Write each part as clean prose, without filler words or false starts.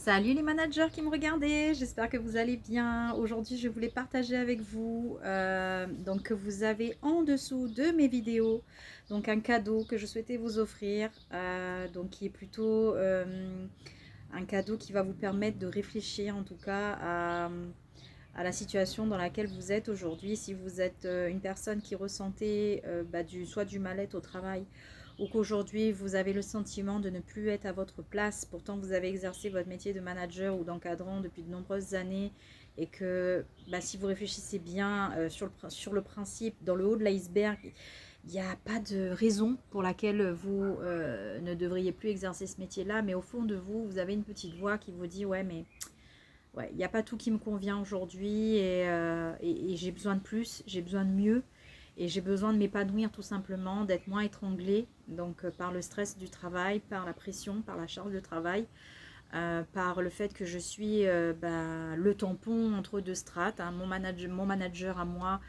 Salut les managers qui me regardaient, j'espère que vous allez bien. Aujourd'hui, je voulais partager avec vous donc que vous avez en dessous de mes vidéos donc un cadeau que je souhaitais vous offrir, donc qui est plutôt un cadeau qui va vous permettre de réfléchir en tout cas à la situation dans laquelle vous êtes aujourd'hui. Si vous êtes une personne qui ressentait soit du mal-être au travail ou qu'aujourd'hui vous avez le sentiment de ne plus être à votre place, pourtant vous avez exercé votre métier de manager ou d'encadrant depuis de nombreuses années et que si vous réfléchissez bien sur le principe, dans le haut de l'iceberg, il n'y a pas de raison pour laquelle vous ne devriez plus exercer ce métier-là, mais au fond de vous, vous avez une petite voix qui vous dit ouais mais ouais, il n'y a pas tout qui me convient aujourd'hui et j'ai besoin de plus, j'ai besoin de mieux et j'ai besoin de m'épanouir tout simplement, d'être moins étranglée donc par le stress du travail, par la pression, par la charge de travail, par le fait que je suis le tampon entre deux strates, hein, mon manager à moi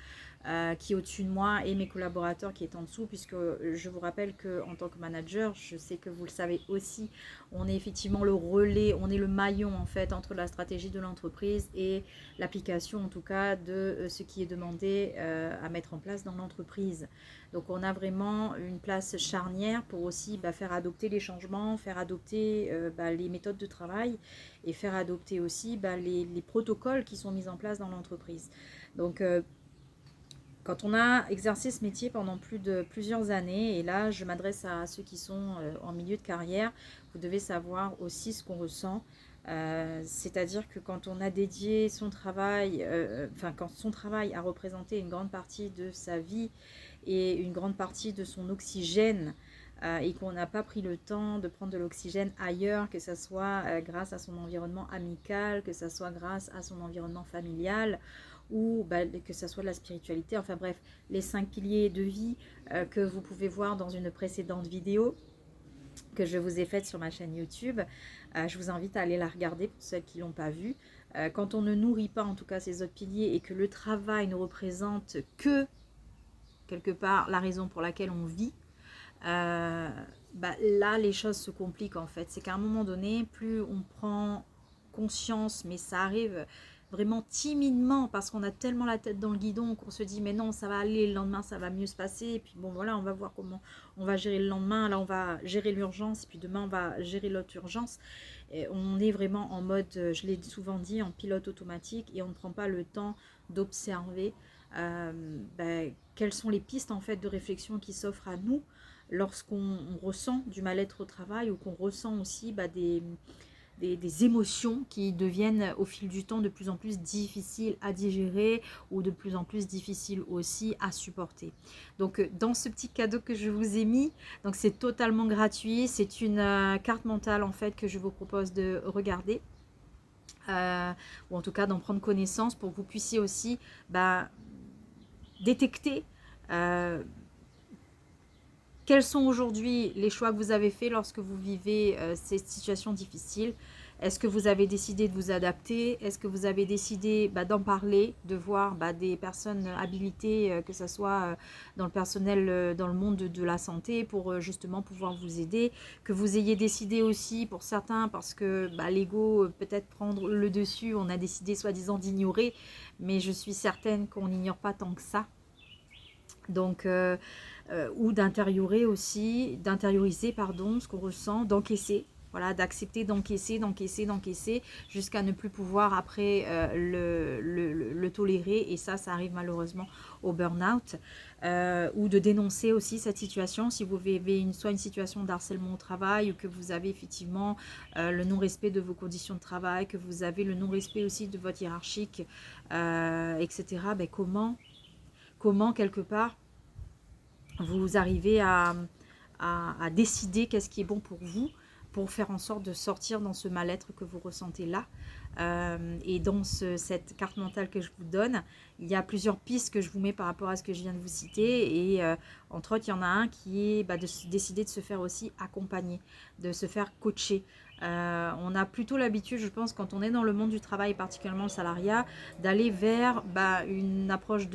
qui est au-dessus de moi et mes collaborateurs qui est en dessous, puisque je vous rappelle qu'en tant que manager, je sais que vous le savez aussi, on est effectivement le relais, on est le maillon en fait entre la stratégie de l'entreprise et l'application en tout cas de ce qui est demandé à mettre en place dans l'entreprise. Donc on a vraiment une place charnière pour aussi faire adopter les changements, faire adopter les méthodes de travail et faire adopter aussi les protocoles qui sont mis en place dans l'entreprise. Donc quand on a exercé ce métier pendant plusieurs années, et là je m'adresse à ceux qui sont en milieu de carrière, vous devez savoir aussi ce qu'on ressent. C'est-à-dire que quand on a dédié son travail, quand son travail a représenté une grande partie de sa vie et une grande partie de son oxygène, et qu'on n'a pas pris le temps de prendre de l'oxygène ailleurs, que ce soit grâce à son environnement amical, que ce soit grâce à son environnement familial, ou que ce soit de la spiritualité, enfin bref, les 5 piliers de vie que vous pouvez voir dans une précédente vidéo que je vous ai faite sur ma chaîne YouTube. Je vous invite à aller la regarder pour celles qui ne l'ont pas vue. Quand on ne nourrit pas en tout cas ces autres piliers et que le travail ne représente que quelque part la raison pour laquelle on vit, là les choses se compliquent en fait. C'est qu'à un moment donné, plus on prend conscience, mais ça arrive vraiment timidement parce qu'on a tellement la tête dans le guidon qu'on se dit mais non ça va aller, le lendemain ça va mieux se passer et puis bon voilà on va voir comment on va gérer le lendemain, là on va gérer l'urgence et puis demain on va gérer l'autre urgence. Et on est vraiment en mode, je l'ai souvent dit, en pilote automatique et on ne prend pas le temps d'observer quelles sont les pistes en fait de réflexion qui s'offrent à nous lorsqu'on ressent du mal-être au travail ou qu'on ressent aussi des émotions qui deviennent au fil du temps de plus en plus difficiles à digérer ou de plus en plus difficiles aussi à supporter. Donc dans ce petit cadeau que je vous ai mis, donc c'est totalement gratuit, c'est une carte mentale en fait que je vous propose de regarder. Ou en tout cas d'en prendre connaissance pour que vous puissiez aussi détecter quels sont aujourd'hui les choix que vous avez faits lorsque vous vivez ces situations difficiles. Est-ce que vous avez décidé de vous adapter? Est-ce que vous avez décidé d'en parler, de voir des personnes habilitées, que ce soit dans le personnel, dans le monde de la santé, pour justement pouvoir vous aider? Que vous ayez décidé aussi, pour certains, parce que l'ego peut-être prendre le dessus, on a décidé soi-disant d'ignorer, mais je suis certaine qu'on n'ignore pas tant que ça. Donc, ou d'intérioriser aussi, ce qu'on ressent, d'encaisser, voilà, d'accepter d'encaisser, jusqu'à ne plus pouvoir après le tolérer, et ça arrive malheureusement au burn-out, ou de dénoncer aussi cette situation, si vous vivez soit une situation d'harcèlement au travail, ou que vous avez effectivement le non-respect de vos conditions de travail, que vous avez le non-respect aussi de votre hiérarchique, etc. Comment quelque part vous arrivez à décider qu'est-ce qui est bon pour vous, pour faire en sorte de sortir dans ce mal-être que vous ressentez là. Et dans cette carte mentale que je vous donne, il y a plusieurs pistes que je vous mets par rapport à ce que je viens de vous citer, et entre autres il y en a un qui est de décider de se faire aussi accompagner, de se faire coacher. On a plutôt l'habitude, je pense, quand on est dans le monde du travail, particulièrement le salariat, d'aller vers une approche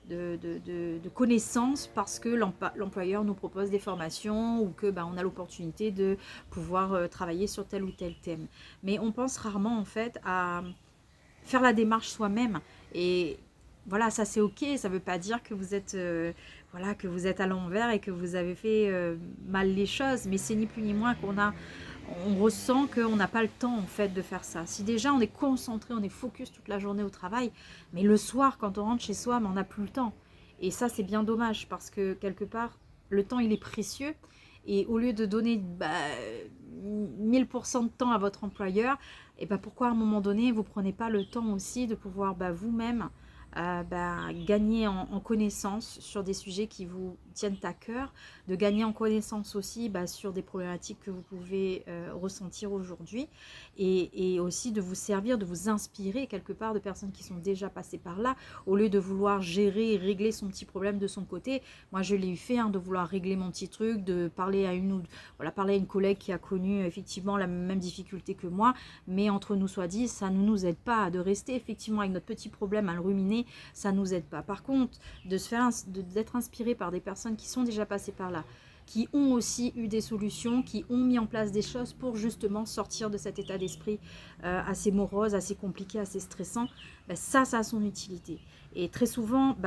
de connaissances parce que l'employeur nous propose des formations ou que on a l'opportunité de pouvoir travailler sur tel ou tel thème. Mais on pense rarement en fait à faire la démarche soi-même. Et voilà, ça c'est ok, ça ne veut pas dire que vous êtes, voilà, que vous êtes à l'envers et que vous avez fait mal les choses, mais c'est ni plus ni moins on ressent qu'on n'a pas le temps en fait de faire ça. Si déjà on est concentré, on est focus toute la journée au travail, mais le soir quand on rentre chez soi, on n'a plus le temps. Et ça c'est bien dommage parce que quelque part, le temps il est précieux. Et au lieu de donner 1000% de temps à votre employeur, et pourquoi à un moment donné, vous ne prenez pas le temps aussi de pouvoir vous-même gagner en connaissance sur des sujets qui vous tiennent à cœur, de gagner en connaissance aussi sur des problématiques que vous pouvez ressentir aujourd'hui et aussi de vous servir, de vous inspirer quelque part de personnes qui sont déjà passées par là, au lieu de vouloir gérer et régler son petit problème de son côté. Moi je l'ai eu fait, de vouloir régler mon petit truc, de parler à parler à une collègue qui a connu effectivement la même difficulté que moi, mais entre nous soit dit, ça ne nous aide pas de rester effectivement avec notre petit problème à le ruminer, ça ne nous aide pas. Par contre, d'être inspiré par des personnes qui sont déjà passées par là, qui ont aussi eu des solutions, qui ont mis en place des choses pour justement sortir de cet état d'esprit assez morose, assez compliqué, assez stressant, ça a son utilité. Et très souvent,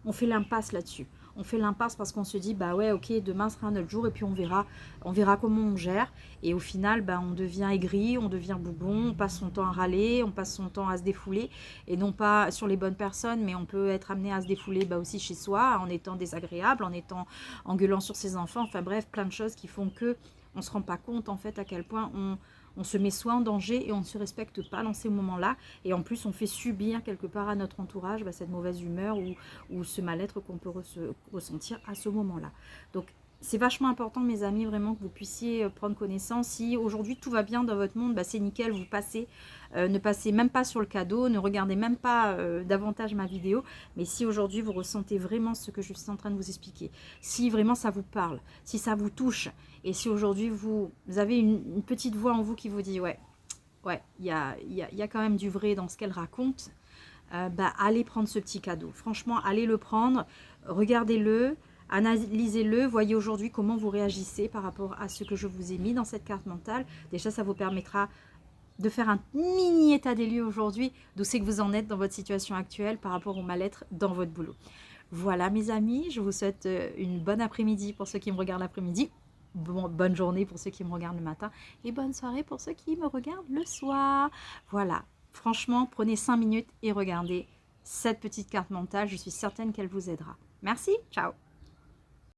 on fait l'impasse là-dessus. On fait l'impasse parce qu'on se dit, ouais, ok, demain sera un autre jour et puis on verra comment on gère. Et au final, on devient aigri, on devient bougon, on passe son temps à râler, on passe son temps à se défouler. Et non pas sur les bonnes personnes, mais on peut être amené à se défouler aussi chez soi, en étant désagréable, en gueulant sur ses enfants. Enfin bref, plein de choses qui font que on ne se rend pas compte en fait à quel point on se met soi en danger et on ne se respecte pas dans ces moments-là. Et en plus, on fait subir quelque part à notre entourage cette mauvaise humeur ou ce mal-être qu'on peut ressentir à ce moment-là. Donc, c'est vachement important, mes amis, vraiment que vous puissiez prendre connaissance. Si aujourd'hui tout va bien dans votre monde, c'est nickel, vous passez. Ne passez même pas sur le cadeau, ne regardez même pas davantage ma vidéo. Mais si aujourd'hui vous ressentez vraiment ce que je suis en train de vous expliquer, si vraiment ça vous parle, si ça vous touche, et si aujourd'hui vous avez une petite voix en vous qui vous dit ouais, il y a quand même du vrai dans ce qu'elle raconte, allez prendre ce petit cadeau. Franchement, allez le prendre, regardez-le, analysez-le, voyez aujourd'hui comment vous réagissez par rapport à ce que je vous ai mis dans cette carte mentale. Déjà, ça vous permettra de faire un mini état des lieux aujourd'hui, d'où c'est que vous en êtes dans votre situation actuelle par rapport au mal-être dans votre boulot. Voilà mes amis, je vous souhaite une bonne après-midi pour ceux qui me regardent l'après-midi, bonne journée pour ceux qui me regardent le matin et bonne soirée pour ceux qui me regardent le soir. Voilà, franchement, prenez 5 minutes et regardez cette petite carte mentale, je suis certaine qu'elle vous aidera. Merci, ciao.